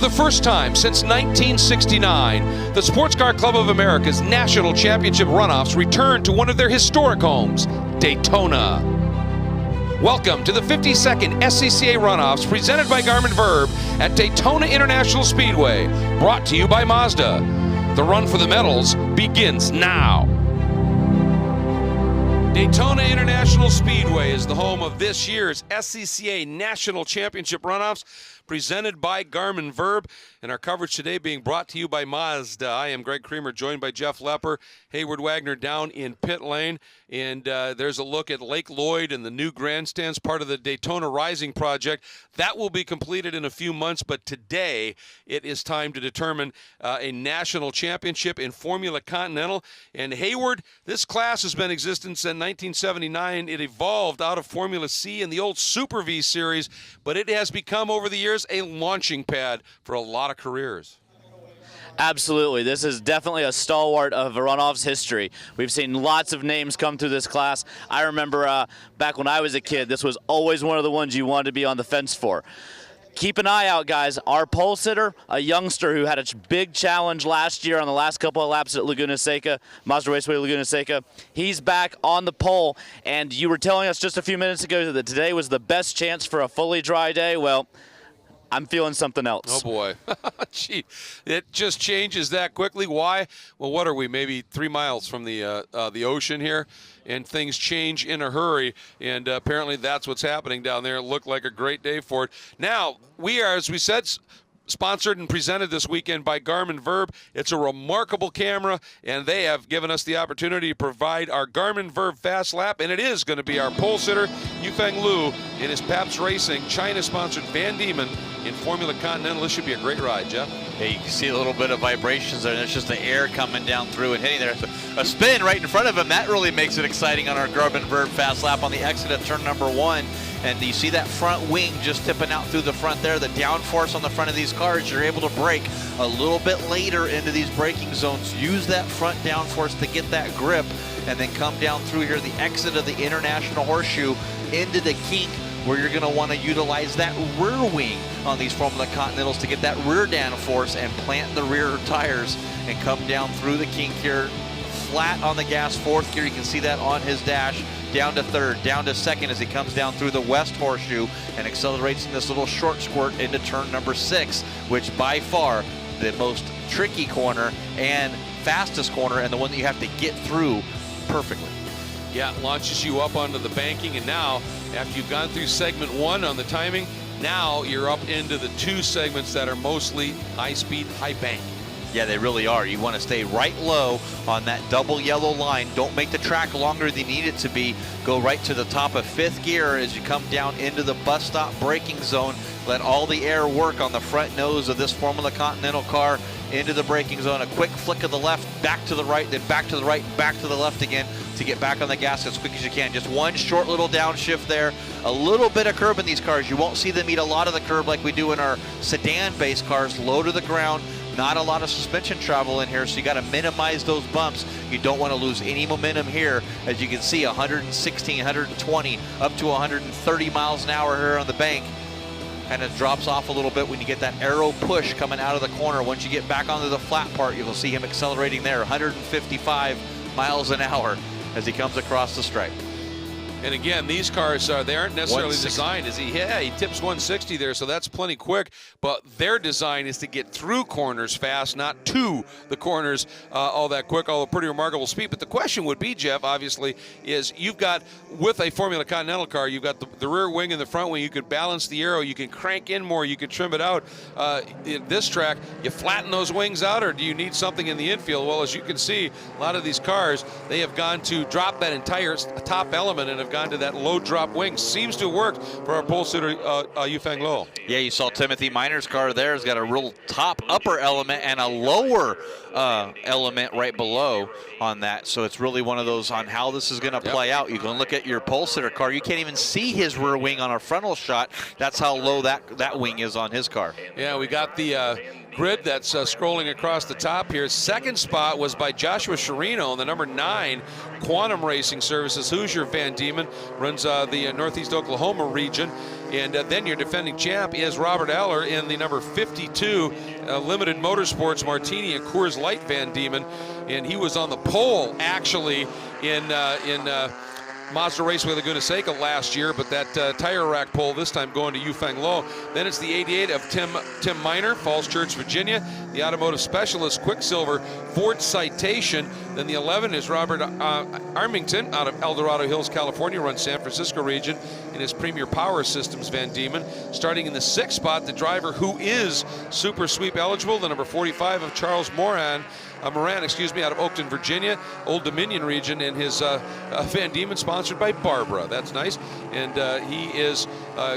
the first time since 1969, the Sports Car Club of America's National Championship Runoffs returned to one of their historic homes, Daytona. Welcome to the 52nd SCCA Runoffs presented by Garmin Verb at Daytona International Speedway, brought to you by Mazda. The run for the medals begins now. Daytona International Speedway is the home of this year's SCCA National Championship Runoffs, presented by Garmin Verb, and our coverage today being brought to you by Mazda. I am Greg Creamer, joined by Jeff Lepper, Hayward Wagner down in pit lane, and there's a look at Lake Lloyd and the new grandstands, part of the Daytona Rising project. That will be completed in a few months, but today it is time to determine a national championship in Formula Continental. And Hayward, this class has been in existence since 1979. It evolved out of Formula C and the old Super V series, but it has become over the years a launching pad for a lot of careers. Absolutely. This is definitely a stalwart of Runoffs history. We've seen lots of names come through this class. I remember back when I was a kid, this was always one of the ones you wanted to be on the fence for. Keep an eye out, guys. Our pole sitter, a youngster who had a big challenge last year on the last couple of laps at Laguna Seca, Mazda Raceway Laguna Seca, he's back on the pole. And you were telling us just a few minutes ago that today was the best chance for a fully dry day. Well, I'm feeling something else. Oh, boy. Gee, it just changes that quickly. Why? Well, what are we, maybe 3 miles from the ocean here? And things change in a hurry, and apparently that's what's happening down there. It looked like a great day for it. Now, we are, as we said, sponsored and presented this weekend by Garmin Verb. It's a remarkable camera, and they have given us the opportunity to provide our Garmin Verb Fast Lap, and it is going to be our pole sitter, Yufeng Liu, in his Pabst Racing China-sponsored Van Diemen in Formula Continental. This should be a great ride, Jeff. Yeah, you can see a little bit of vibrations there, and it's just the air coming down through and hitting there. So a spin right in front of him, that really makes it exciting on our Garmin Verb Fast Lap on the exit of turn number 1. And you see that front wing just tipping out through the front there. The downforce on the front of these cars, you're able to brake a little bit later into these braking zones. Use that front downforce to get that grip, and then come down through here, the exit of the International Horseshoe into the kink, where you're going to want to utilize that rear wing on these Formula Continentals to get that rear downforce and plant the rear tires and come down through the kink here, flat on the gas, 4th gear. You can see that on his dash. Down to 3rd, down to 2nd as he comes down through the West Horseshoe and accelerates in this little short squirt into turn number 6, which by far the most tricky corner and fastest corner, and the one that you have to get through perfectly. Yeah, it launches you up onto the banking, and now, after you've gone through segment 1 on the timing, now you're up into the 2 segments that are mostly high speed, high bank. Yeah, they really are. You want to stay right low on that double yellow line. Don't make the track longer than you need it to be. Go right to the top of 5th gear as you come down into the bus stop braking zone. Let all the air work on the front nose of this Formula Continental car into the braking zone. A quick flick of the left, back to the right, then back to the right, back to the left again to get back on the gas as quick as you can. Just one short little downshift there. A little bit of curb in these cars. You won't see them eat a lot of the curb like we do in our sedan-based cars. Low to the ground. Not a lot of suspension travel in here, so you got to minimize those bumps. You don't want to lose any momentum here. As you can see, 116, 120, up to 130 miles an hour here on the bank. Kind of drops off a little bit when you get that arrow push coming out of the corner. Once you get back onto the flat part, you'll see him accelerating there, 155 miles an hour as he comes across the stripe. And again, these cars they aren't necessarily designed as he tips 160 there, so that's plenty quick. But their design is to get through corners fast, not to the corners all that quick. All a pretty remarkable speed. But the question would be, Jeff, obviously, is you've got with a Formula Continental car, you've got the rear wing and the front wing. You can balance the aero, you can crank in more, you can trim it out. In this track, you flatten those wings out, or do you need something in the infield? Well, as you can see, a lot of these cars, they have gone to drop that entire top element and have gone to that low drop wing. Seems to have worked for our pole sitter, Yufeng Liu. Yeah, you saw Timothy Miner's car there. Has got a real top upper element and a lower element right below on that. So it's really one of those on how this is going to play out. You can look at your pole sitter car. You can't even see his rear wing on a frontal shot. That's how low that wing is on his car. Yeah, we got the grid that's scrolling across the top here. Second spot was by Joshua Chirino in the number 9 Quantum Racing Services. Hoosier Van Diemen runs the Northeast Oklahoma region. And then your defending champ is Robert Eller in the number 52 Limited Motorsports Martini and Coors Light Van Diemen. And he was on the pole actually in Mazda Raceway Laguna Seca last year, but that tire rack pole this time going to Yufeng Lo. Then it's the 88 of Tim Miner, Falls Church, Virginia. The automotive specialist, Quicksilver, Ford Citation. Then the 11 is Robert Armington out of El Dorado Hills, California, runs San Francisco region in his Premier Power Systems Van Diemen. Starting in the 6th spot, the driver who is Super Sweep eligible, the number 45 of Charles Moran, out of Oakton, Virginia, Old Dominion region, in his Van Diemen, sponsored by Barbara. That's nice. And he is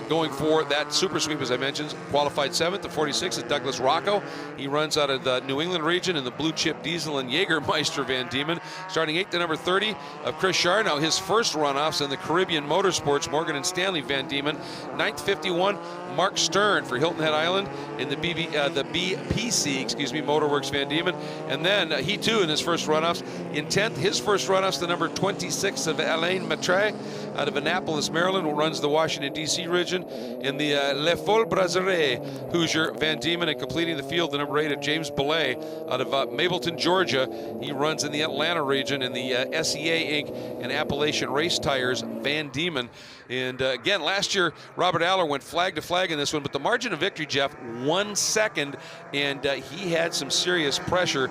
going for that Super Sweep, as I mentioned. Qualified 7th. The 46 is Douglas Rocco. He runs out of the New England region in the Blue Chip Diesel and Jägermeister Van Diemen. Starting 8th, the number 30 of Chris Charnow, his first runoffs in the Caribbean Motorsports Morgan and Stanley Van Diemen. 9th, 51, Mark Stern for Hilton Head Island in the BPC, Motorworks Van Diemen. And then he too in his first runoffs. In 10th, his first runoffs, the number 26 of Alain Matre out of Annapolis, Maryland, who runs the Washington, D.C. region in the Le Fol Brasserie Hoosier Van Diemen. And completing the field, the number 8 of James Belay out of Mableton, Georgia. He runs in the Atlanta region in the SCCA Inc. and Appalachian Race Tires Van Diemen. And again, last year, Robert Aller went flag to flag in this one, but the margin of victory, Jeff, 1 second, and he had some serious pressure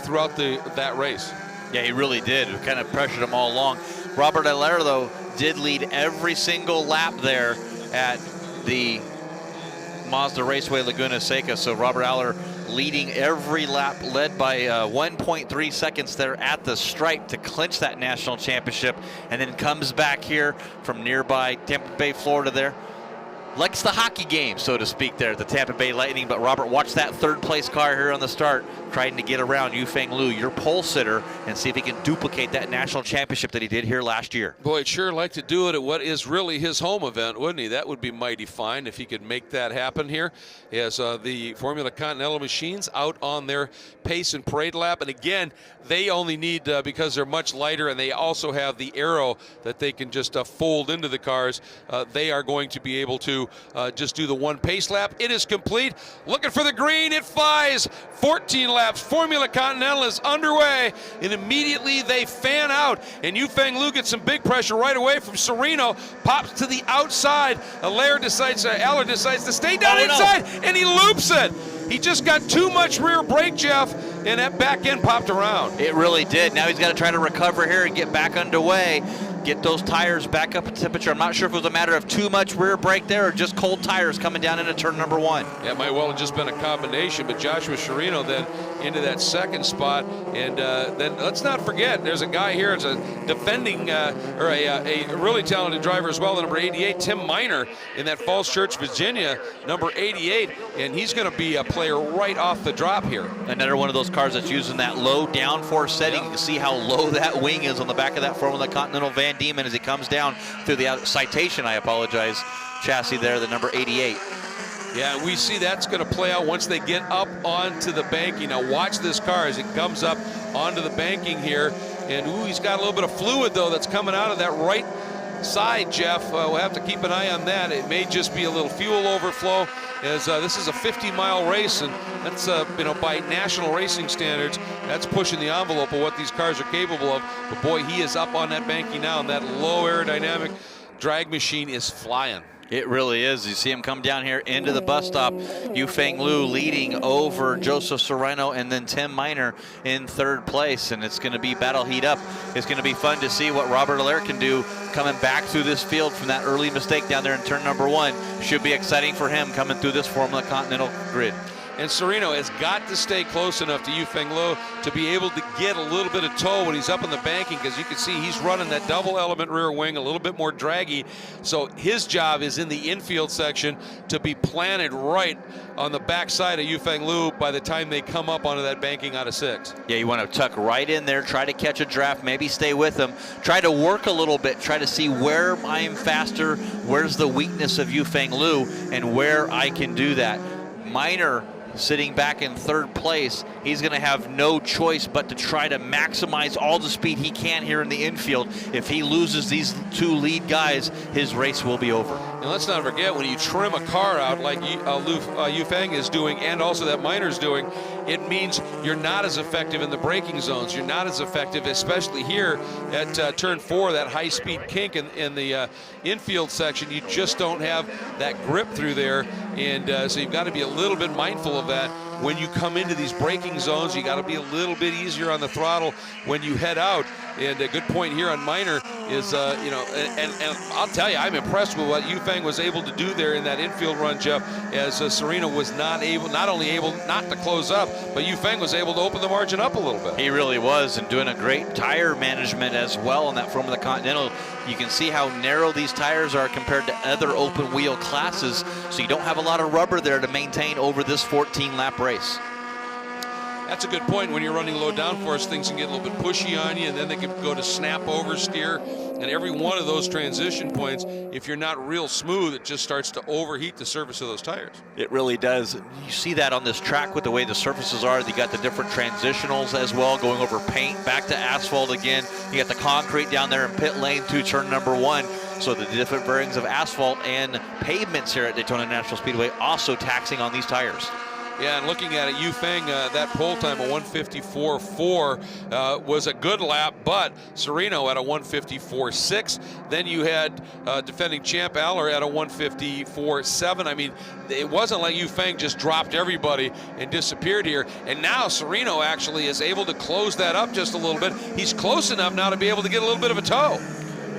throughout that race. Yeah, he really did. It kind of pressured him all along. Robert Aller, though, did lead every single lap there at the Mazda Raceway Laguna Seca. So Robert Aller leading every lap, led by 1.3 seconds there at the stripe to clinch that national championship, and then comes back here from nearby Tampa Bay, Florida there. Likes the hockey game, so to speak, there at the Tampa Bay Lightning. But Robert, watch that 3rd place car here on the start, trying to get around Yufeng Lu, your pole sitter, and see if he can duplicate that national championship that he did here last year. Boy, he'd sure like to do it at what is really his home event, wouldn't he? That would be mighty fine if he could make that happen here. He has the Formula Continental machines out on their pace and parade lap. And again, they only need, because they're much lighter and they also have the aero that they can just fold into the cars, they are going to be able to just do the 1 pace lap. It is complete. Looking for the green. It flies. 14 laps. Formula Continental is underway, and immediately they fan out. And Yufeng Lu gets some big pressure right away from Sereno. Pops to the outside. Aller decides to stay down inside, and he loops it. He just got too much rear brake, Jeff, and that back end popped around. It really did. Now he's got to try to recover here and get back underway, get those tires back up to temperature. I'm not sure if it was a matter of too much rear brake there or just cold tires coming down into turn number 1. Yeah, it might well have just been a combination, but Joshua Chirino then into that 2nd spot. And then let's not forget, there's a guy here, it's a defending, or a really talented driver as well, the number 88, Tim Miner, in that Falls Church, Virginia, number 88. And he's going to be a player right off the drop here. Another one of those cars that's using that low downforce setting. You can see how low that wing is on the back of that Formula Continental Van Diemen as he comes down through the Citation, chassis there, the number 88. Yeah, we see that's going to play out once they get up onto the banking. Now watch this car as it comes up onto the banking here. And ooh, he's got a little bit of fluid, though, that's coming out of that right side, Jeff. We'll have to keep an eye on that. It may just be a little fuel overflow, as this is a 50-mile race, and that's, by national racing standards, that's pushing the envelope of what these cars are capable of. But boy, he is up on that banking now, and that low aerodynamic drag machine is flying. It really is. You see him come down here into the bus stop. Yufeng Lu leading over Joseph Sereno, and then Tim Miner in 3rd place. And it's going to be battle heat up. It's going to be fun to see what Robert Aller can do coming back through this field from that early mistake down there in turn number 1. Should be exciting for him coming through this Formula Continental grid. And Sereno has got to stay close enough to Yufeng Lu to be able to get a little bit of tow when he's up in the banking, because you can see he's running that double element rear wing, a little bit more draggy. So his job is in the infield section to be planted right on the backside of Yufeng Lu by the time they come up onto that banking out of 6. Yeah, you want to tuck right in there, try to catch a draft, maybe stay with them, try to work a little bit, try to see where I'm faster, where's the weakness of Yufeng Lu, and where I can do that. Miner sitting back in third place. He's going to have no choice but to try to maximize all the speed he can here in the infield. If he loses these two lead guys, his race will be over. And let's not forget, when you trim a car out like Yufeng is doing, and also that Miner's doing, it means you're not as effective in the braking zones. You're not as effective, especially here at turn 4, that high-speed kink in the infield section. You just don't have that grip through there, and so you've got to be a little bit mindful of that. When you come into these braking zones, you got to be a little bit easier on the throttle when you head out. And a good point here on Miner is, and I'll tell you, I'm impressed with what Yufeng was able to do there in that infield run, Jeff, as Serena was not only able not to close up, but Yufeng was able to open the margin up a little bit. He really was, and doing a great tire management as well on that front of the Continental. You can see how narrow these tires are compared to other open wheel classes, so you don't have a lot of rubber there to maintain over this 14-lap race. That's a good point. When you're running low downforce, things can get a little bit pushy on you, and then they can go to snap oversteer. And every one of those transition points, if you're not real smooth, it just starts to overheat the surface of those tires. It really does. You see that on this track with the way the surfaces are. You got the different transitionals as well, going over paint, back to asphalt again. You got the concrete down there in pit lane 2, turn number 1. So the different variants of asphalt and pavements here at Daytona International Speedway also taxing on these tires. Yeah, and looking at it, Yufeng, that pole time of 154.4 was a good lap, but Sereno at a 154.6. Then you had defending champ Aller at a 154.7. I mean, it wasn't like Yufeng just dropped everybody and disappeared here. And now Sereno actually is able to close that up just a little bit. He's close enough now to be able to get a little bit of a tow.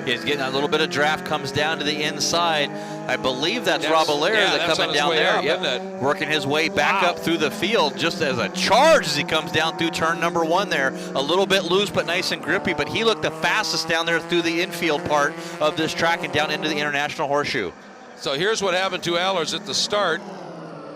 He's getting a little bit of draft, comes down to the inside. I believe that's Rob Allaire that's coming down there. Yep. Working his way back up through the field just as a charge as he comes down through turn number 1 there. A little bit loose but nice and grippy, but he looked the fastest down there through the infield part of this track and down into the International Horseshoe. So here's what happened to Allers at the start.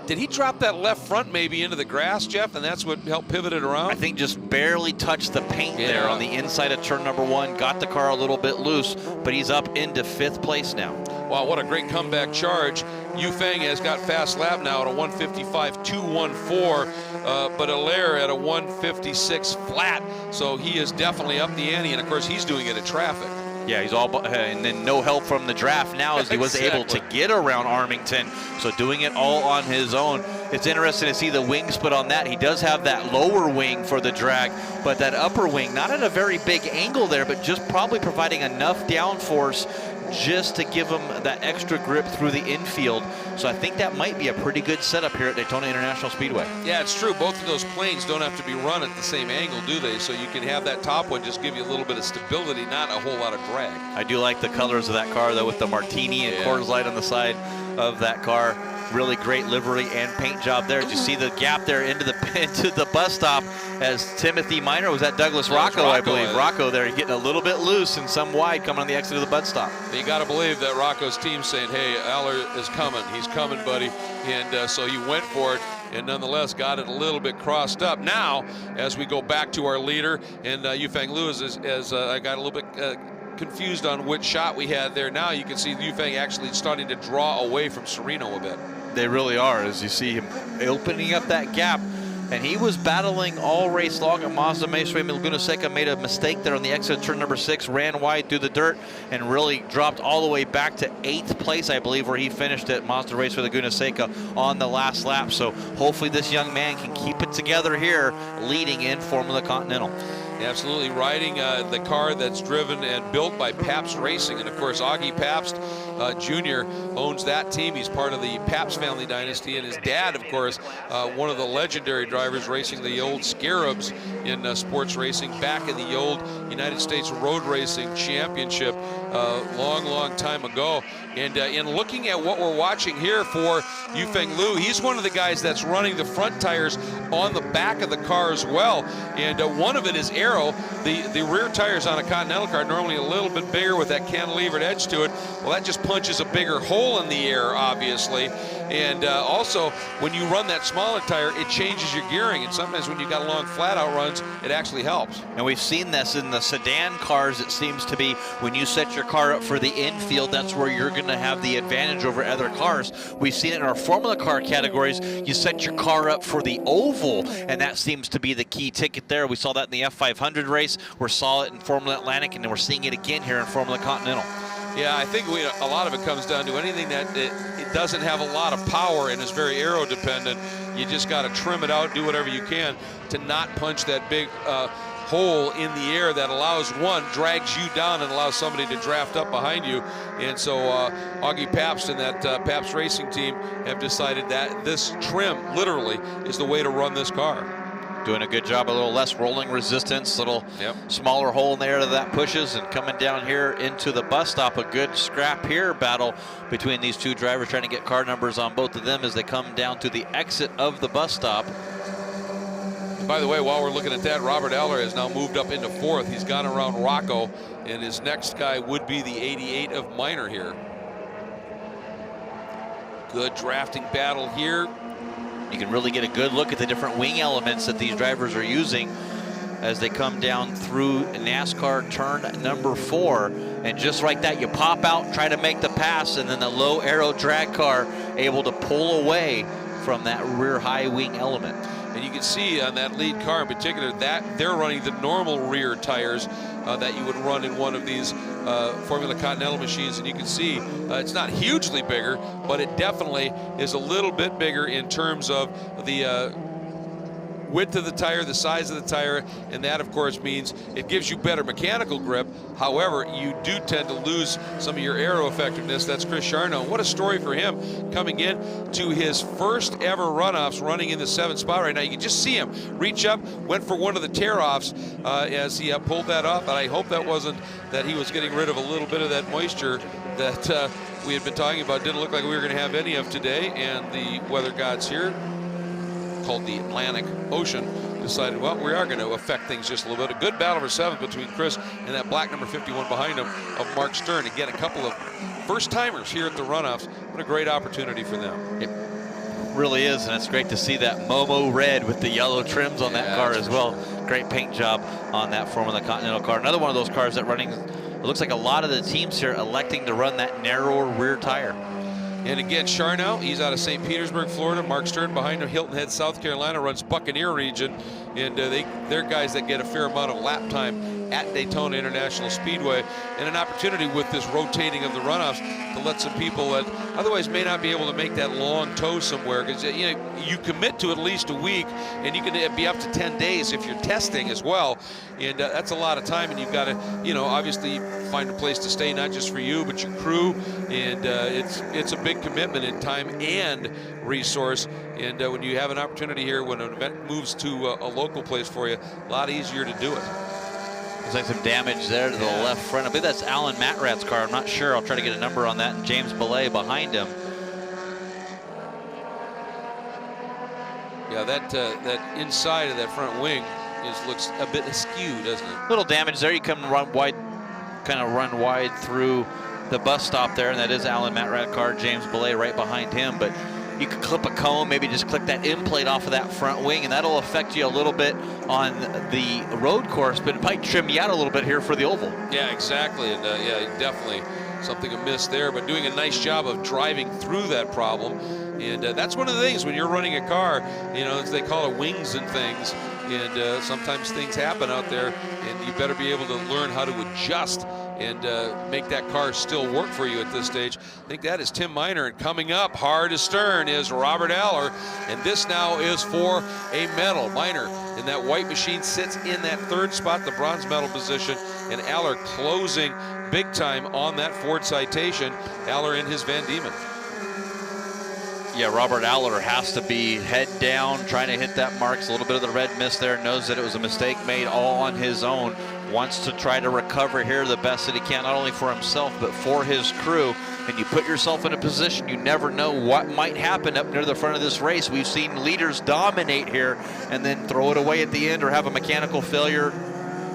Did he drop that left front maybe into the grass, Jeff, and that's what helped pivot it around? I think just barely touched the paint there on the inside of turn number 1. Got the car a little bit loose, but he's up into 5th place now. Wow, what a great comeback charge. Yufeng has got fast lap now at a 155.214, but Allaire at a 156 flat, so he is definitely up the ante, and of course he's doing it in traffic. Yeah, he's all, and then no help from the draft now as he was able to get around Armington. So doing it all on his own. It's interesting to see the wing split on that. He does have that lower wing for the drag, but that upper wing, not at a very big angle there, but just probably providing enough downforce just to give him that extra grip through the infield. So I think that might be a pretty good setup here at Daytona International Speedway. Yeah, it's true. Both of those planes don't have to be run at the same angle, do they? So you can have that top one just give you a little bit of stability, not a whole lot of drag. I do like the colors of that car, though, with the Martini and Coors Light on the side of that car. Really great livery and paint job there. Did you see the gap there into the bus stop as Timothy Miner was at Douglas Rocco, I believe. Rocco there getting a little bit loose and some wide coming on the exit of the bus stop. You got to believe that Rocco's team saying, hey, Aller is coming. He's coming, buddy. And so he went for it and nonetheless got it a little bit crossed up. Now, as we go back to our leader, and Yufeng Liu, as I got a little bit confused on which shot we had there. Now you can see Yufeng actually starting to draw away from Sereno a bit. They really are, as you see him opening up that gap. And he was battling all race long at Mazda Raceway. Laguna Seca made a mistake there on the exit of turn number 6, ran wide through the dirt, and really dropped all the way back to 8th place, I believe, where he finished at Mazda Raceway Laguna Seca on the last lap. So hopefully this young man can keep it together here, leading in Formula Continental. Absolutely, riding the car that's driven and built by Pabst Racing. And of course, Augie Pabst Jr. owns that team. He's part of the Pabst family dynasty. And his dad, of course, one of the legendary drivers racing the old Scarabs in sports racing back in the old United States Road Racing Championship long time ago. And in looking at what we're watching here for Yufeng Liu, he's one of the guys that's running the front tires on the back of the car as well. And one of it is air aero, the rear tires on a Continental car are normally a little bit bigger with that cantilevered edge to it. Well, that just punches a bigger hole in the air, obviously. And also, when you run that smaller tire, it changes your gearing. And sometimes when you've got long flat-out runs, it actually helps. And we've seen this in the sedan cars. It seems to be when you set your car up for the infield, that's where you're going to have the advantage over other cars. We've seen it in our Formula car categories. You set your car up for the oval, and that seems to be the key ticket there. We saw that in the F500 race. We saw it in Formula Atlantic, and we're seeing it again here in Formula Continental. Yeah, I think a lot of it comes down to anything that it doesn't have a lot of power and is very aero dependent. You just got to trim it out, do whatever you can to not punch that big hole in the air that drags you down and allows somebody to draft up behind you. And so Augie Pabst and that Pabst Racing team have decided that this trim literally is the way to run this car. Doing a good job, a little less rolling resistance, little smaller hole in the air that pushes, and coming down here into the bus stop. A good scrap here battle between these two drivers, trying to get car numbers on both of them as they come down to the exit of the bus stop. And by the way, while we're looking at that, Robert Eller has now moved up into 4th. He's gone around Rocco, and his next guy would be the 88 of Minor here. Good drafting battle here. You can really get a good look at the different wing elements that these drivers are using as they come down through NASCAR turn number 4. And just like that, you pop out, try to make the pass, and then the low aero drag car able to pull away from that rear high wing element. And you can see on that lead car in particular that they're running the normal rear tires that you would run in one of these Formula Continental machines. And you can see it's not hugely bigger, but it definitely is a little bit bigger in terms of the width of the tire, the size of the tire, and that of course means it gives you better mechanical grip. However, you do tend to lose some of your aero effectiveness. That's Chris Charno. What a story for him coming in to his first ever runoffs, running in the 7th spot right now. You can just see him reach up, went for one of the tear-offs as he pulled that off, and I hope that wasn't that he was getting rid of a little bit of that moisture that we had been talking about. Didn't look like we were going to have any of today, and the weather gods here, called the Atlantic Ocean, decided, well, we are going to affect things just a little bit. A good battle for 7th between Chris and that black number 51 behind him of Mark Stern. Again, a couple of first-timers here at the runoffs. What a great opportunity for them. It really is, and it's great to see that Momo red with the yellow trims on that car as well. Great paint job on that Formula Continental car. Another one of those cars that running, it looks like a lot of the teams here electing to run that narrower rear tire. And again, Charnow, he's out of St. Petersburg, Florida. Mark Stern behind him, Hilton Head, South Carolina, runs Buccaneer region. And they're guys that get a fair amount of lap time at Daytona International Speedway. And an opportunity with this rotating of the runoffs to let some people that otherwise may not be able to make that long tow somewhere. Because you commit to at least a week, and you can be up to 10 days if you're testing as well. And that's a lot of time, and you've got to, obviously find a place to stay, not just for you, but your crew. And it's a big commitment in time and resource. And when you have an opportunity here, when an event moves to a local place for you, a lot easier to do it. Looks like some damage there to the left front. I believe that's Alan Matrat's car. I'm not sure. I'll try to get a number on that. And James Belay behind him. Yeah, that inside of that front wing looks a bit askew, doesn't it? Little damage there. You come run wide, kind of run wide through the bus stop there, and that is Alan Matrat car. James Belay right behind him. But you could clip a cone, maybe just click that end plate off of that front wing, and that'll affect you a little bit on the road course, but it might trim you out a little bit here for the oval. Yeah, exactly. And yeah, definitely something amiss there, but doing a nice job of driving through that problem. And that's one of the things when you're running a car, as they call it, wings and things. And sometimes things happen out there, and you better be able to learn how to adjust and make that car still work for you at this stage. I think that is Tim Minor, and coming up hard astern is Robert Aller, and this now is for a medal. Minor in that white machine sits in that 3rd spot, the bronze medal position, and Aller closing big time on that Ford Citation. Aller in his Van Diemen. Yeah, Robert Aller has to be head down, trying to hit that mark. A little bit of the red mist there, knows that it was a mistake made all on his own. Wants to try to recover here the best that he can, not only for himself, but for his crew. And you put yourself in a position, you never know what might happen up near the front of this race. We've seen leaders dominate here and then throw it away at the end or have a mechanical failure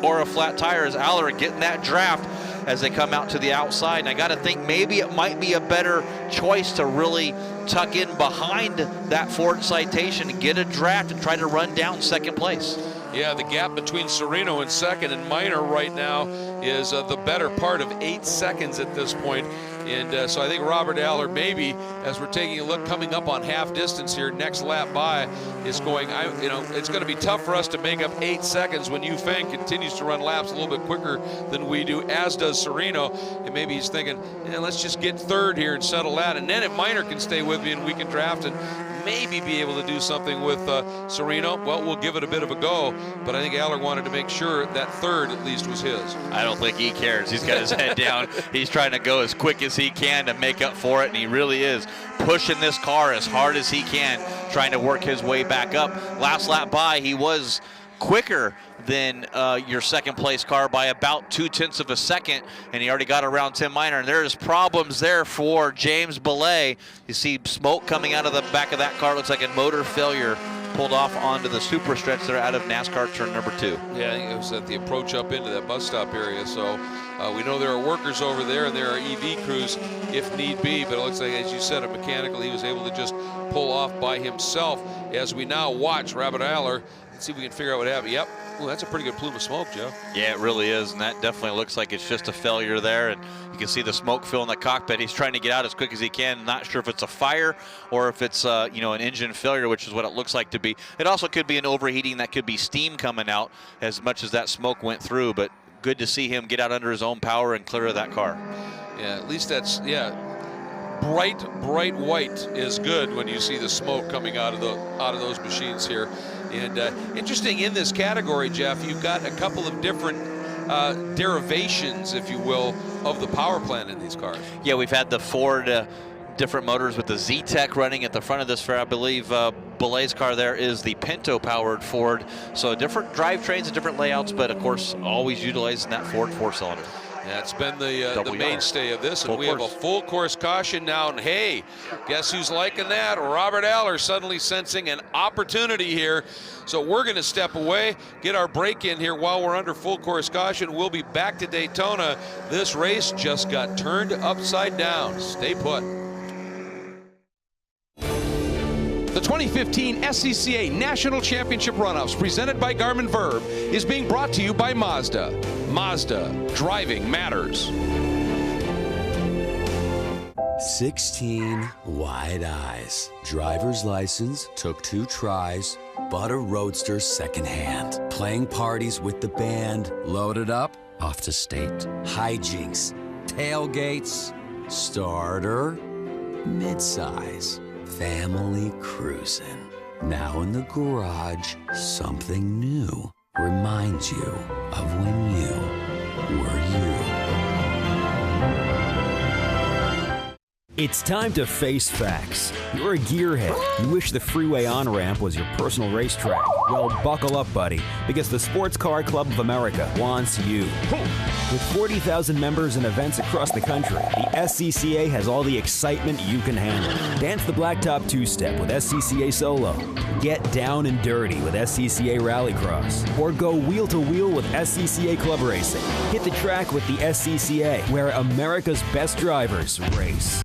or a flat tire as Aller getting that draft as they come out to the outside. And I got to think maybe it might be a better choice to really tuck in behind that Ford Citation and get a draft and try to run down second place. Yeah, the gap between Sereno in second and Minor right now is the better part of 8 seconds at this point. And so I think Robert Aller, maybe as we're taking a look coming up on half distance here, next lap by, is going, it's going to be tough for us to make up 8 seconds when Yu Feng continues to run laps a little bit quicker than we do, as does Sereno. And maybe he's thinking, let's just get third here and settle that. And then if Minor can stay with me and we can draft and maybe be able to do something with Sereno, well, we'll give it a bit of a go. But I think Aller wanted to make sure that third at least was his. I don't think he cares. He's got his head down. He's trying to go as quick as he can to make up for it, and he really is pushing this car as hard as he can, trying to work his way back up. Last lap by, he was quicker than your second place car by about 0.2 of a second, and he already got around Tim Minor. And there's problems there for James Belay. You see smoke coming out of the back of that car. Looks like a motor failure, pulled off onto the super stretch there out of NASCAR turn number 2. Yeah, I think it was at the approach up into that bus stop area. So we know there are workers over there and there are EV crews if need be, but it looks like, as you said, a mechanical, he was able to just pull off by himself. As we now watch Robert Aller, let's see if we can figure out what happened. Yep. Ooh, that's a pretty good plume of smoke, Joe. Yeah, it really is, and that definitely looks like it's just a failure there, and you can see the smoke filling the cockpit. He's trying to get out as quick as he can. Not sure if it's a fire or if it's an engine failure, which is what it looks like to be. It also could be an overheating. That could be steam coming out as much as that smoke went through, but good to see him get out under his own power and clear of that car. Yeah, at least that's, bright white is good when you see the smoke coming out of those machines here. And interesting in this category, Jeff, you've got a couple of different derivations, if you will, of the power plant in these cars. Yeah, we've had the Ford different motors with the Z-Tech running at the front of this fair. I believe Belay's car there is the Pinto-powered Ford. So different drivetrains and different layouts, but of course always utilizing that Ford 4-cylinder. Yeah, it's been the mainstay of this, and we have a full course caution now. And hey, guess who's liking that? Robert Aller suddenly sensing an opportunity here. So we're going to step away, get our break in here while we're under full course caution. We'll be back to Daytona. This race just got turned upside down. Stay put. The 2015 SCCA National Championship Runoffs, presented by Garmin Verb, is being brought to you by Mazda. Mazda, driving matters. 16 wide eyes. Driver's license, took 2 tries, bought a Roadster secondhand. Playing parties with the band, loaded up, off to state. Hijinks, tailgates, starter, midsize. Family cruising. Now in the garage, something new reminds you of when you were you. It's time to face facts. You're a gearhead. You wish the freeway on-ramp was your personal racetrack. Well, buckle up, buddy, because the Sports Car Club of America wants you. With 40,000 members and events across the country, the SCCA has all the excitement you can handle. Dance the blacktop two-step with SCCA Solo. Get down and dirty with SCCA Rallycross. Or go wheel-to-wheel with SCCA Club Racing. Hit the track with the SCCA, where America's best drivers race.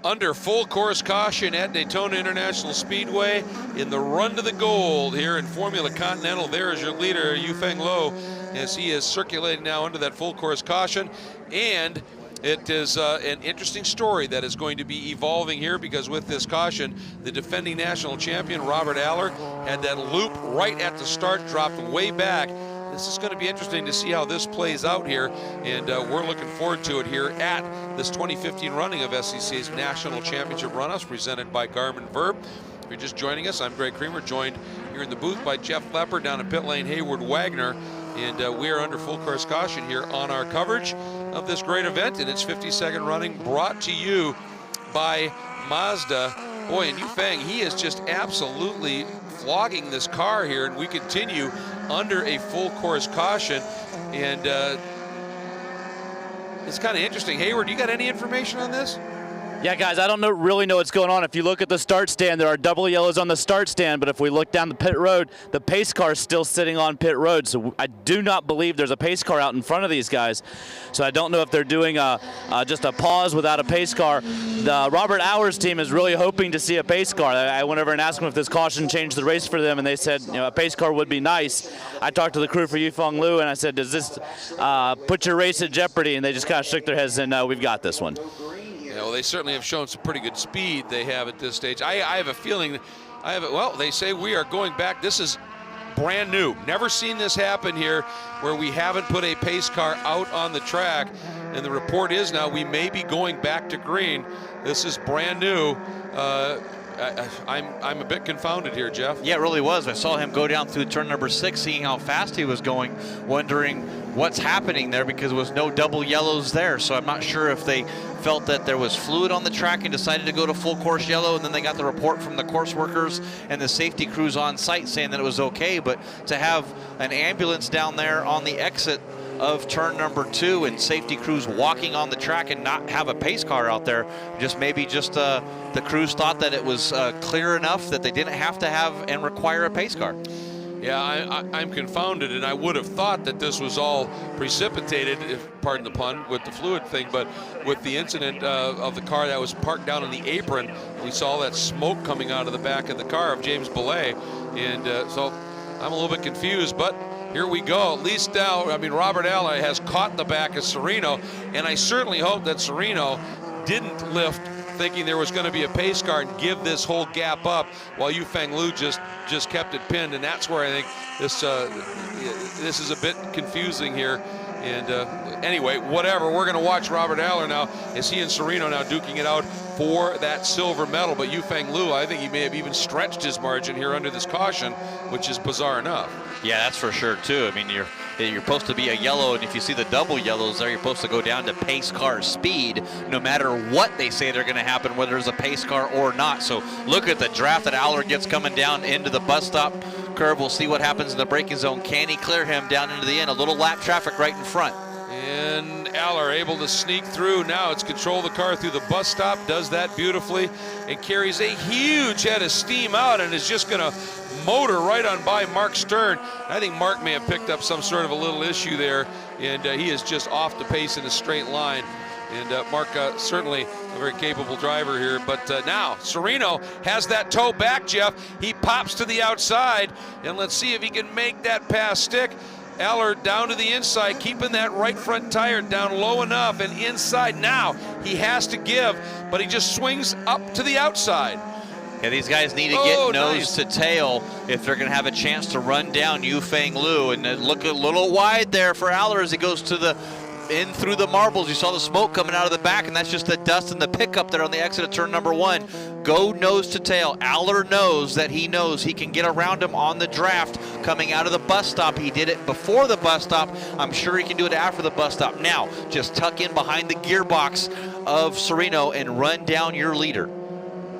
Under full course caution at Daytona International Speedway in the run to the gold here in Formula Continental. There is your leader, Yufeng Lo, as he is circulating now under that full course caution. And it is an interesting story that is going to be evolving here, because with this caution, the defending national champion, Robert Aller, had that loop right at the start, dropped way back. This is going to be interesting to see how this plays out here, and we're looking forward to it here at this 2015 running of SCCA's National Championship Runoffs, presented by Garmin Verb. If you're just joining us, I'm Greg Creamer, joined here in the booth by Jeff Lepper, down at pit lane, Hayward Wagner, and we are under full course caution here on our coverage of this great event in its 52nd running, brought to you by Mazda. Boy, and Yufeng, he is just absolutely flogging this car here, and we continue under a full course caution. And it's kind of interesting. Hayward, you got any information on this? Yeah, guys, I don't really know what's going on. If you look at the start stand, there are double yellows on the start stand, but if we look down the pit road, the pace car is still sitting on pit road. So I do not believe there's a pace car out in front of these guys. So I don't know if they're doing just a pause without a pace car. The Robert Hours team is really hoping to see a pace car. I went over and asked them if this caution changed the race for them, and they said, a pace car would be nice. I talked to the crew for Yufeng Lu, and I said, does this put your race at jeopardy? And they just kind of shook their heads and no, we've got this one. Well, they certainly have shown some pretty good speed they have at this stage. I have a feeling, well, they say we are going back. This is brand new. Never seen this happen here where we haven't put a pace car out on the track. And the report is now we may be going back to green. This is brand new. I'm a bit confounded here, Jeff. Yeah, it really was. I saw him go down through turn number 6, seeing how fast he was going, wondering what's happening there because there was no double yellows there. So I'm not sure if they felt that there was fluid on the track and decided to go to full course yellow, and then they got the report from the course workers and the safety crews on site saying that it was okay. But to have an ambulance down there on the exit of turn number 2 and safety crews walking on the track and not have a pace car out there, maybe the crews thought that it was clear enough that they didn't have to have and require a pace car. Yeah, I'm confounded, and I would have thought that this was all precipitated, if pardon the pun, with the fluid thing, but with the incident of the car that was parked down on the apron, we saw that smoke coming out of the back of the car of James Belay, and so I'm a little bit confused, but here we go. At least now, Robert Allen has caught the back of Sereno, and I certainly hope that Sereno didn't lift thinking there was going to be a pace car and give this whole gap up while Yufeng Lu just kept it pinned, and that's where I think this is a bit confusing here. And anyway, whatever, we're going to watch Robert Allen now as he and Sereno now duking it out for that silver medal. But Yufeng Lu, I think he may have even stretched his margin here under this caution, which is bizarre enough. Yeah, that's for sure too. You're supposed to be a yellow, and if you see the double yellows there, you're supposed to go down to pace car speed, no matter what they say they're going to happen, whether there's a pace car or not. So look at the draft that Aller gets coming down into the bus stop curve. We'll see what happens in the braking zone. Can he clear him down into the end? A little lap traffic right in front. And Aller able to sneak through. Now it's control the car through the bus stop, does that beautifully, and carries a huge head of steam out and is just going to motor right on by Mark Stern. I think Mark may have picked up some sort of a little issue there, and he is just off the pace in a straight line. And Mark, certainly a very capable driver here. But now Sereno has that toe back, Jeff. He pops to the outside, and let's see if he can make that pass stick. Aller down to the inside, keeping that right front tire down low enough and inside. Now he has to give, but he just swings up to the outside. Yeah, these guys need to get nose to tail if they're going to have a chance to run down Yufeng Lu. And look a little wide there for Aller as he goes to in through the marbles. You saw the smoke coming out of the back, and that's just the dust and the pickup there on the exit of turn number 1. Go nose to tail. Aller knows that he can get around him on the draft coming out of the bus stop. He did it before the bus stop. I'm sure he can do it after the bus stop. Now, just tuck in behind the gearbox of Sereno and run down your leader.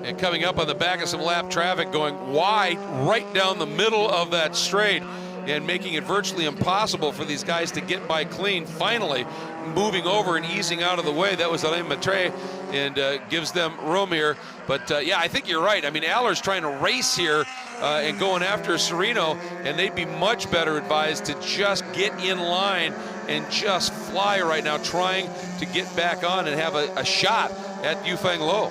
And coming up on the back of some lap traffic, going wide right down the middle of that straight and making it virtually impossible for these guys to get by clean. Finally moving over and easing out of the way. That was Alain Matre, and gives them room here. But yeah, I think you're right. Aller's trying to race here and going after Sereno, and they'd be much better advised to just get in line and just fly right now, trying to get back on and have a shot at Yufeng Lu.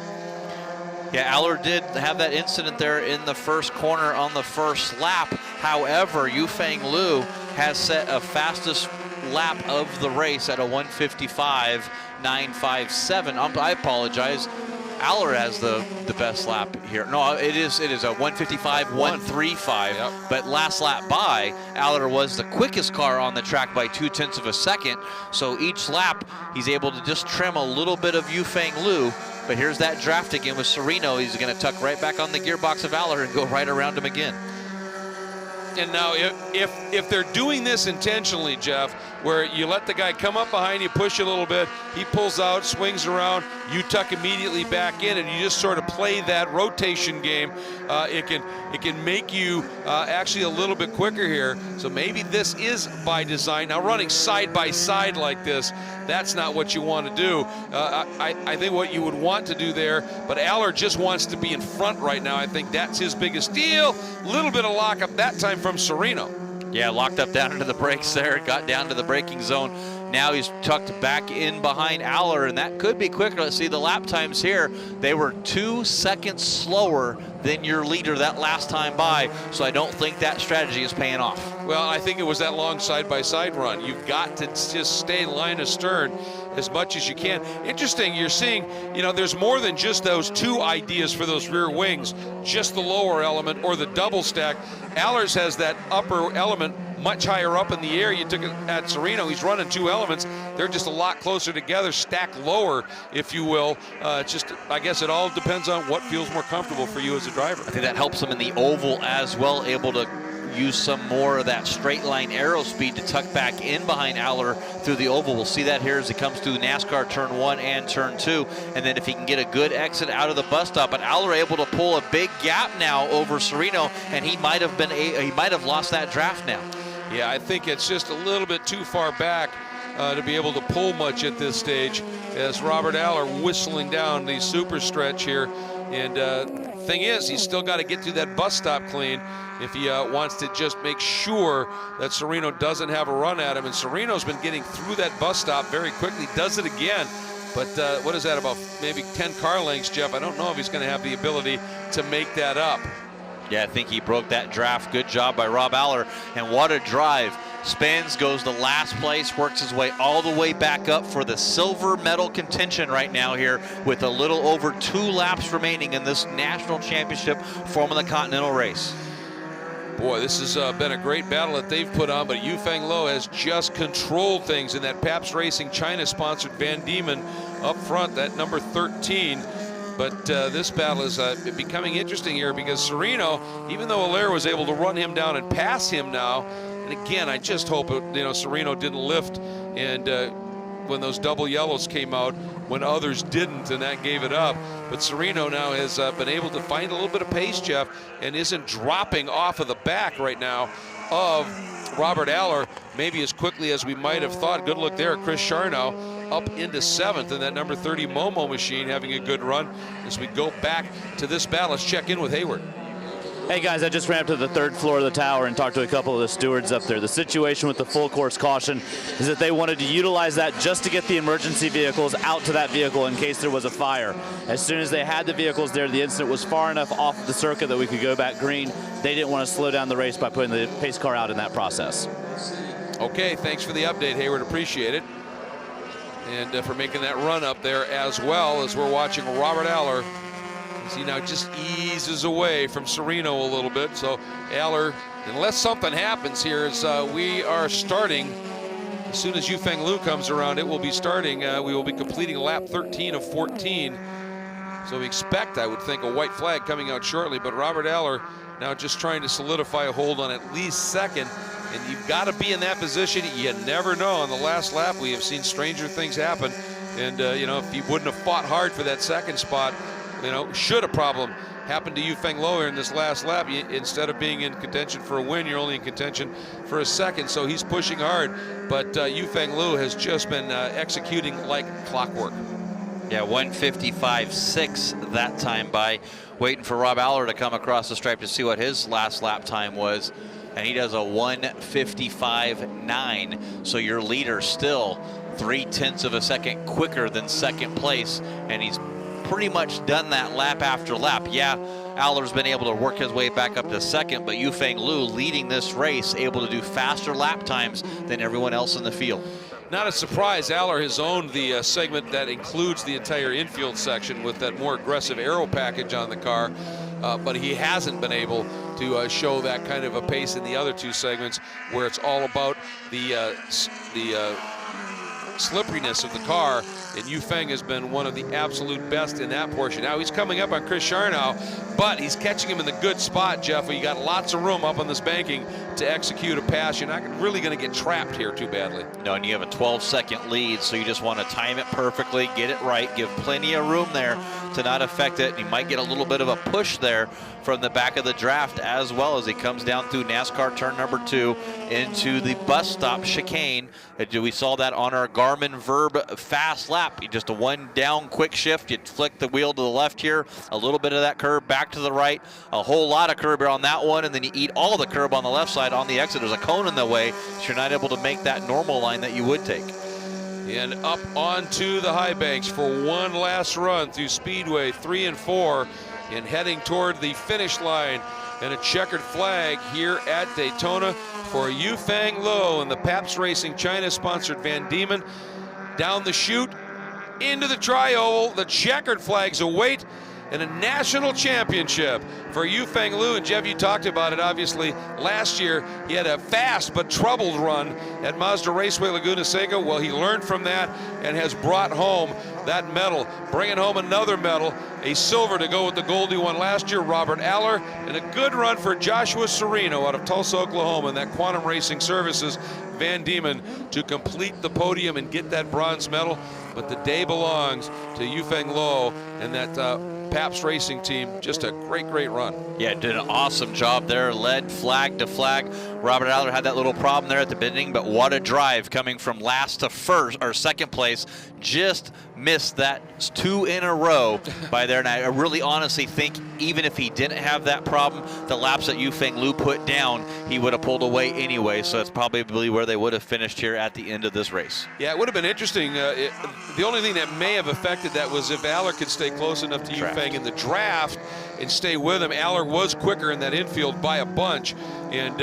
Yeah, Aller did have that incident there in the first corner on the first lap. However, Yufeng Lu has set a fastest lap of the race at a 1:55.957. I apologize. Aller has the best lap here. No, it is a 1:55.135. Yep. But last lap by, Aller was the quickest car on the track by 0.2 of a second. So each lap, he's able to just trim a little bit of Yufeng Lu. But here's that draft again with Sereno. He's going to tuck right back on the gearbox of Aller and go right around him again. And now if they're doing this intentionally, Jeff, where you let the guy come up behind you, push you a little bit, he pulls out, swings around, you tuck immediately back in, and you just sort of play that rotation game. It can make you actually a little bit quicker here. So maybe this is by design. Now running side by side like this, that's not what you want to do. I think what you would want to do there, but Aller just wants to be in front right now. I think that's his biggest deal. A little bit of lockup that time from Sereno. Yeah, locked up down into the brakes there, got down to the braking zone. Now he's tucked back in behind Aller, and that could be quicker. Let's see the lap times here. They were 2 seconds slower than your leader that last time by, so I don't think that strategy is paying off. Well, I think it was that long side-by-side run. You've got to just stay line astern as much as you can. Interesting, you're seeing, there's more than just those two ideas for those rear wings, just the lower element or the double stack. Aller's has that upper element much higher up in the air. You took it at Sereno, he's running two elements. They're just a lot closer together, stacked lower, if you will. I guess it all depends on what feels more comfortable for you as a driver. I think that helps him in the oval as well, able to use some more of that straight line aero speed to tuck back in behind Aller through the oval. We'll see that here as he comes through NASCAR turn 1 and turn 2, and then if he can get a good exit out of the bus stop. But Aller able to pull a big gap now over Sereno, and he might have lost that draft now. Yeah, I think it's just a little bit too far back to be able to pull much at this stage, as Robert Aller whistling down the super stretch here. And thing is, he's still got to get through that bus stop clean if he wants to just make sure that Sereno doesn't have a run at him. And Sereno's been getting through that bus stop very quickly, does it again. But what is that, about maybe 10 car lengths, Jeff? I don't know if he's going to have the ability to make that up. Yeah, I think he broke that draft. Good job by Rob Aller. And what a drive. Spins, goes to last place, works his way all the way back up for the silver medal contention right now here with a little over 2 laps remaining in this national championship Formula Continental race. Boy, this has been a great battle that they've put on, but Yufeng Lo has just controlled things in that Pabst Racing China-sponsored Van Diemen up front, that number 13. But this battle is becoming interesting here, because Sereno, even though Allaire was able to run him down and pass him now, and again, I just hope Sereno didn't lift, and when those double yellows came out, when others didn't, and that gave it up. But Sereno now has been able to find a little bit of pace, Jeff, and isn't dropping off of the back right now of Robert Aller maybe as quickly as we might have thought. Good look there, Chris Charnow up into 7th in that number 30 Momo machine, having a good run. As we go back to this battle, let's check in with Hayward. Hey guys, I just ran up to the 3rd floor of the tower and talked to a couple of the stewards up there. The situation with the full course caution is that they wanted to utilize that just to get the emergency vehicles out to that vehicle in case there was a fire. As soon as they had the vehicles there, the incident was far enough off the circuit that we could go back green. They didn't want to slow down the race by putting the pace car out in that process. Okay, thanks for the update, Hayward. Appreciate it. And for making that run up there, as well as we're watching Robert Aller. He now just eases away from Sereno a little bit. So Aller, unless something happens here, as we are starting, as soon as Yufeng Lu comes around, it will be starting. We will be completing lap 13 of 14. So we expect, I would think, a white flag coming out shortly. But Robert Aller now just trying to solidify a hold on at least 2nd. And you've got to be in that position. You never know. On the last lap, we have seen stranger things happen. And, if he wouldn't have fought hard for that 2nd spot, should a problem happen to Yufeng Lo here in this last lap, instead of being in contention for a win, you're only in contention for a 2nd. So he's pushing hard, but Yufeng Lo has just been executing like clockwork. Yeah, 1:55.6 that time by, waiting for Rob Aller to come across the stripe to see what his last lap time was, and he does a 1:55.9. So your leader still 0.3 of a second quicker than 2nd place, and he's pretty much done that lap after lap. Yeah, Aller's been able to work his way back up to 2nd, but Yufeng Lu leading this race, able to do faster lap times than everyone else in the field. Not a surprise, Aller has owned the segment that includes the entire infield section with that more aggressive aero package on the car, but he hasn't been able to show that kind of a pace in the other 2 segments, where it's all about the slipperiness of the car, and Yufeng has been one of the absolute best in that portion. Now he's coming up on Chris Charnow, but he's catching him in the good spot, Jeff, where you got lots of room up on this banking to execute a pass. You're not really going to get trapped here too badly. No, and you have a 12-second lead, so you just want to time it perfectly, get it right, give plenty of room there to not affect it. You might get a little bit of a push there from the back of the draft, as well as he comes down through NASCAR turn number 2 into the bus stop chicane. We saw that on our Garmin Verb fast lap. Just a one down quick shift. You flick the wheel to the left here, a little bit of that curb back to the right, a whole lot of curb here on that one, and then you eat all the curb on the left side on the exit. There's a cone in the way, so you're not able to make that normal line that you would take. And up onto the high banks for one last run through Speedway 3 and 4, and heading toward the finish line. And a checkered flag here at Daytona for Yufeng Luo and the Pabst Racing China-sponsored Van Diemen. Down the chute, into the tri-oval, the checkered flags await, and a national championship for Yufeng Luo. And Jeff, you talked about it, obviously. Last year, he had a fast but troubled run at Mazda Raceway Laguna Seca. Well, he learned from that and has brought home that medal, bringing home another medal, a silver to go with the gold he won last year, Robert Aller, and a good run for Joshua Serino out of Tulsa, Oklahoma, and that Quantum Racing Services Van Diemen to complete the podium and get that bronze medal. But the day belongs to Yufeng Luo and that Pabst Racing team. Just a great run. Yeah, did an awesome job there. Led flag to flag. Robert Aller had that little problem there at the beginning, but what a drive coming from last to first or second place. Just missed that 2 in a row by there. And I really honestly think even if he didn't have that problem, the laps that Yufeng Luo put down, he would have pulled away anyway. So it's probably where they would have finished here at the end of this race. Yeah, it would have been interesting. The only thing that may have affected that was if Aller could stay close enough to Yufeng in the draft and stay with him. Aller was quicker in that infield by a bunch, and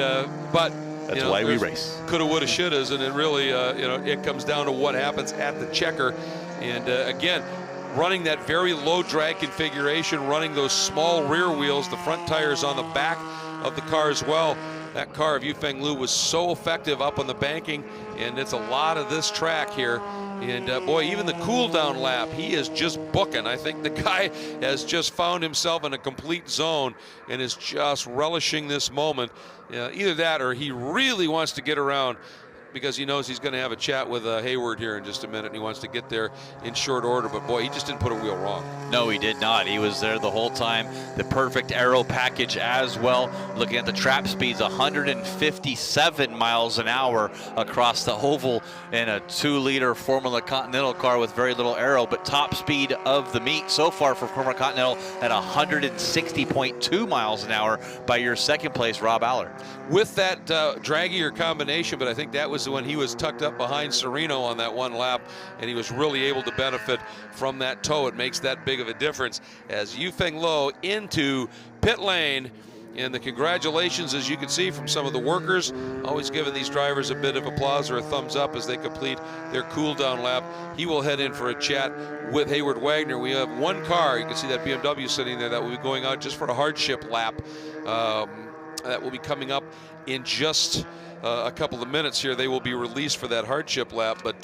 but that's why we race. Coulda, woulda, shouldas, and it really, it comes down to what happens at the checker. And again, running that very low drag configuration, running those small rear wheels, the front tires on the back of the car as well. That car of Yufeng Luo was so effective up on the banking, and it's a lot of this track here. And boy, even the cool down lap, he is just booking. I think the guy has just found himself in a complete zone and is just relishing this moment. Either that or he really wants to get around, because he knows he's going to have a chat with Hayward here in just a minute, and he wants to get there in short order. But boy, he just didn't put a wheel wrong. No, he did not. He was there the whole time. The perfect aero package as well. Looking at the trap speeds, 157 miles an hour across the oval in a 2-liter Formula Continental car with very little aero, but top speed of the meet so far for Formula Continental at 160.2 miles an hour by your second place, Rob Aller. With that draggier combination, but I think that was when he was tucked up behind Serino on that one lap, and he was really able to benefit from that toe. It makes that big of a difference as Yufeng Luo into pit lane. And the congratulations, as you can see from some of the workers, always giving these drivers a bit of applause or a thumbs up as they complete their cool down lap. He will head in for a chat with Hayward Wagner. We have one car, you can see that BMW sitting there, that will be going out just for a hardship lap. That will be coming up in just a couple of minutes here. They will be released for that hardship lap, but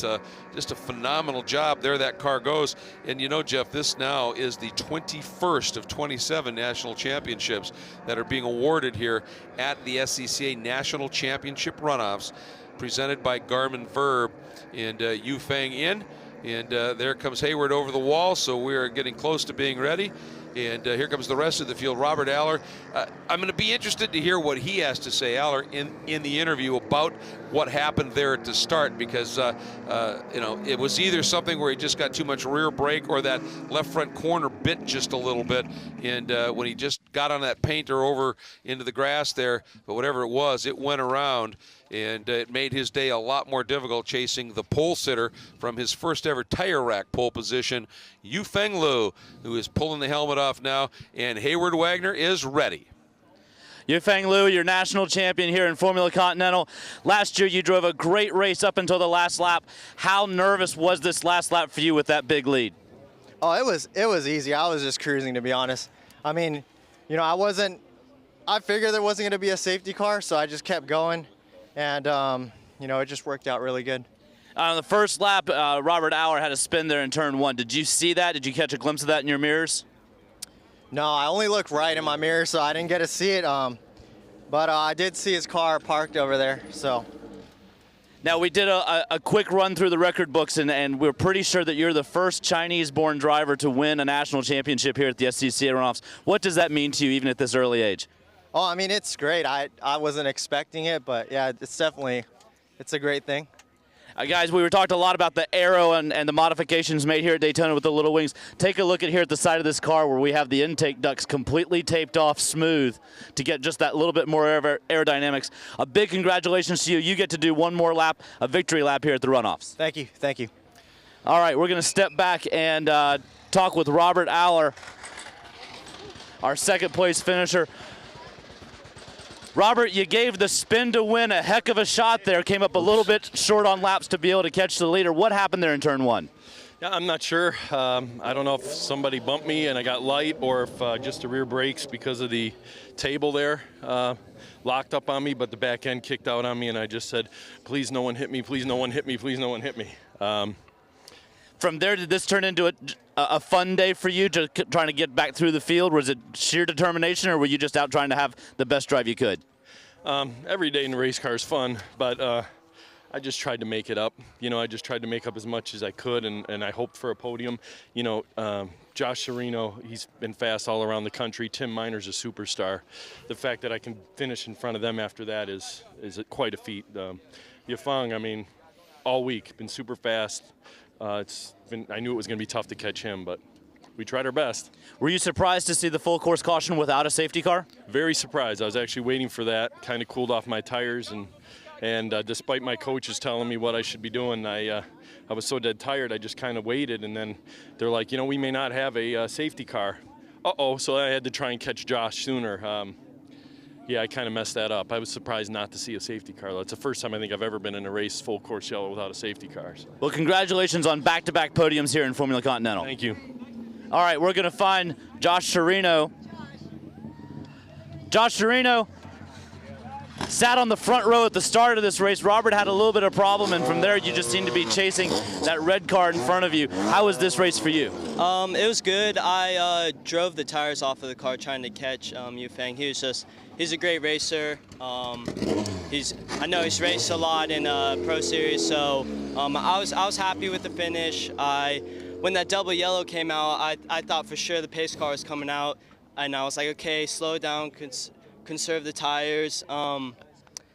just a phenomenal job. There that car goes. And you know, Jeff, this now is the 21st of 27 national championships that are being awarded here at the SCCA National Championship Runoffs, presented by Garmin Verb. And Yufeng in, and there comes Hayward over the wall, so we are getting close to being ready. And here comes the rest of the field. Robert Aller, I'm going to be interested to hear what he has to say, Aller, in the interview about what happened there at the start, because it was either something where he just got too much rear brake, or that left front corner bit just a little bit, and when he just got on that painter over into the grass there, but whatever it was, it went around, and it made his day a lot more difficult chasing the pole sitter from his first ever tire rack pole position, Yufeng Luo, who is pulling the helmet off now, and Hayward Wagner is ready. Yufeng Luo, your national champion here in Formula Continental. Last year you drove a great race up until the last lap. How nervous was this last lap for you with that big lead? Oh, it was easy. I was just cruising, to be honest. I mean, I figured there wasn't going to be a safety car, so I just kept going, and it just worked out really good. On the first lap, Robert Aller had a spin there in turn 1. Did you see that? Did you catch a glimpse of that in your mirrors? No, I only looked right in my mirror, so I didn't get to see it. But I did see his car parked over there, so. Now, we did a quick run through the record books, and we're pretty sure that you're the first Chinese-born driver to win a national championship here at the SCCA Runoffs. What does that mean to you, even at this early age? Oh, I mean, it's great. I wasn't expecting it, but yeah, it's a great thing. Guys, we were talking a lot about the aero and the modifications made here at Daytona with the little wings. Take a look at here at the side of this car where we have the intake ducts completely taped off smooth to get just that little bit more aerodynamics. A big congratulations to you. You get to do one more lap, a victory lap here at the Runoffs. Thank you. Thank you. All right, we're going to step back and talk with Robert Aller, our second place finisher. Robert, you gave the spin to win a heck of a shot there. Came up a little bit short on laps to be able to catch the leader. What happened there in turn 1? Yeah, I'm not sure. I don't know if somebody bumped me and I got light, or if just the rear brakes because of the table there locked up on me, but the back end kicked out on me, and I just said, please no one hit me, please no one hit me, please no one hit me. From there, did this turn into a fun day for you, trying to get back through the field? Was it sheer determination, or were you just out trying to have the best drive you could? Every day in the race car is fun, but I just tried to make it up. You know, I just tried to make up as much as I could, and I hoped for a podium. You know, Josh Serino, he's been fast all around the country. Tim Miner's a superstar. The fact that I can finish in front of them after that is quite a feat. Yifeng, I mean, all week, been super fast. I knew it was going to be tough to catch him, but we tried our best. Were you surprised to see the full course caution without a safety car? Very surprised. I was actually waiting for that. Kind of cooled off my tires, and despite my coaches telling me what I should be doing, I was so dead tired. I just kind of waited, and then they're like, you know, we may not have a safety car. So I had to try and catch Josh sooner. Yeah, I kind of messed that up. I was surprised not to see a safety car. That's the first time I think I've ever been in a race full course yellow without a safety car. So. Well, congratulations on back-to-back podiums here in Formula Continental. Thank you. All right, we're going to find Josh Serino. Josh Serino sat on the front row at the start of this race. Robert had a little bit of problem, and from there you just seemed to be chasing that red car in front of you. How was this race for you? It was good. I drove the tires off of the car trying to catch Yifeng. He's a great racer. I know he's raced a lot in Pro Series, so I was happy with the finish. When that double yellow came out, I thought for sure the pace car was coming out, and I was like, okay, slow down, conserve the tires.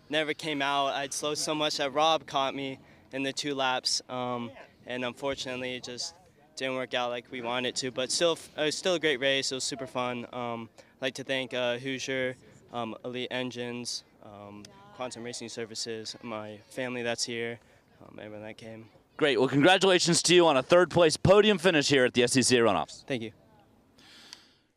Never came out. I'd slowed so much that Rob caught me in the 2 laps, and unfortunately it just didn't work out like we wanted it to. But still, it was still a great race. It was super fun. I'd like to thank Hoosier, Elite Engines, Quantum Racing Services, my family that's here, everyone that came. Great. Well, congratulations to you on a third-place podium finish here at the SCCA Runoffs. Thank you.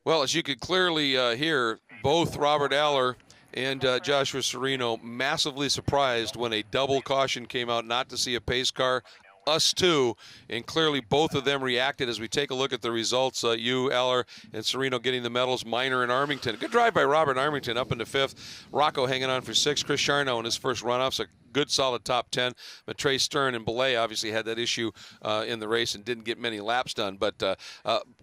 Well, as you could clearly hear, both Robert Aller and Joshua Serino massively surprised when a double caution came out not to see a pace car. Us too, and clearly both of them reacted as we take a look at the results. You, Aller, and Serino getting the medals. Miner and Armington. Good drive by Robert Armington up into 5th. Rocco hanging on for 6th. Chris Charno in his first runoffs. A good solid top 10. Trey Stern and Belay obviously had that issue in the race and didn't get many laps done. But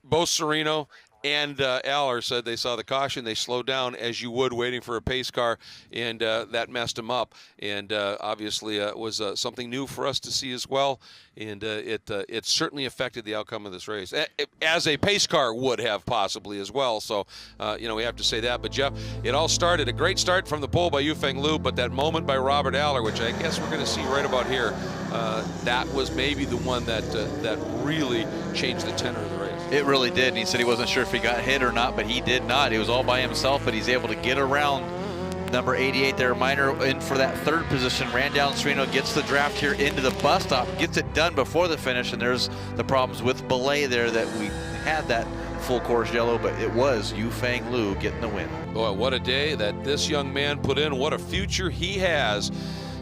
both Serino and Aller said they saw the caution. They slowed down as you would waiting for a pace car, and that messed them up. And obviously it was something new for us to see as well. And it certainly affected the outcome of this race, as a pace car would have possibly as well. So, we have to say that. But, Jeff, it all started, a great start from the pole by Yifeng Liu, but that moment by Robert Aller, which I guess we're going to see right about here, that was maybe the one that really changed the tenor of the race. It really did, and he said he wasn't sure if he got hit or not, but he did not. He was all by himself, but he's able to get around number 88 there, Miner, in for that 3rd position. Ran down Serino, gets the draft here into the bus stop, gets it done before the finish, and there's the problems with Belay there that we had that full course yellow, but it was Yifeng Liu getting the win. Boy, what a day that this young man put in. What a future he has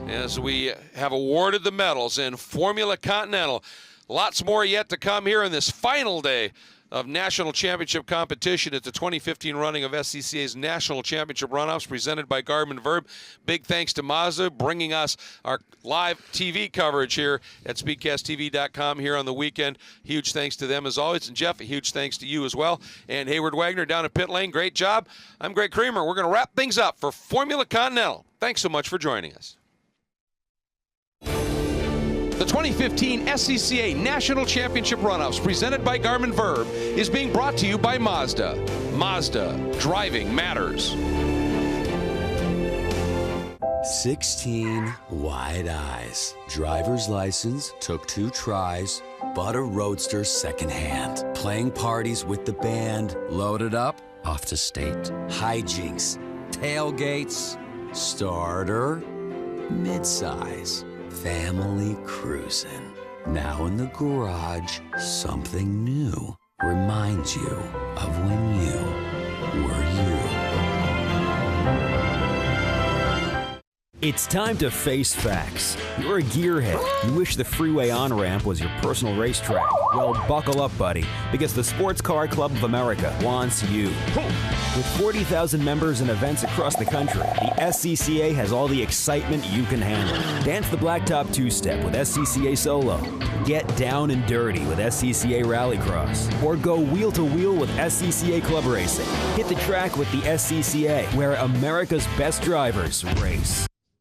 as we have awarded the medals in Formula Continental. Lots more yet to come here in this final day of national championship competition at the 2015 running of SCCA's National Championship Runoffs, presented by Garmin Verb. Big thanks to Mazda bringing us our live TV coverage here at speedcasttv.com here on the weekend. Huge thanks to them as always. And Jeff, a huge thanks to you as well. And Hayward Wagner down at pit lane, great job. I'm Greg Creamer. We're going to wrap things up for Formula Continental. Thanks so much for joining us. The 2015 SCCA National Championship Runoffs, presented by Garmin Verb, is being brought to you by Mazda. Mazda, driving matters. 16 wide eyes. Driver's license, took 2 tries, bought a Roadster secondhand. Playing parties with the band, loaded up, off to state. Hijinks, tailgates, starter, midsize. Family cruising. Now in the garage, something new reminds you of when you were you. It's time to face facts. You're a gearhead. You wish the freeway on-ramp was your personal racetrack. Well, buckle up, buddy, because the Sports Car Club of America wants you. With 40,000 members and events across the country, the SCCA has all the excitement you can handle. Dance the blacktop two-step with SCCA Solo. Get down and dirty with SCCA Rallycross. Or go wheel-to-wheel with SCCA Club Racing. Hit the track with the SCCA, where America's best drivers race.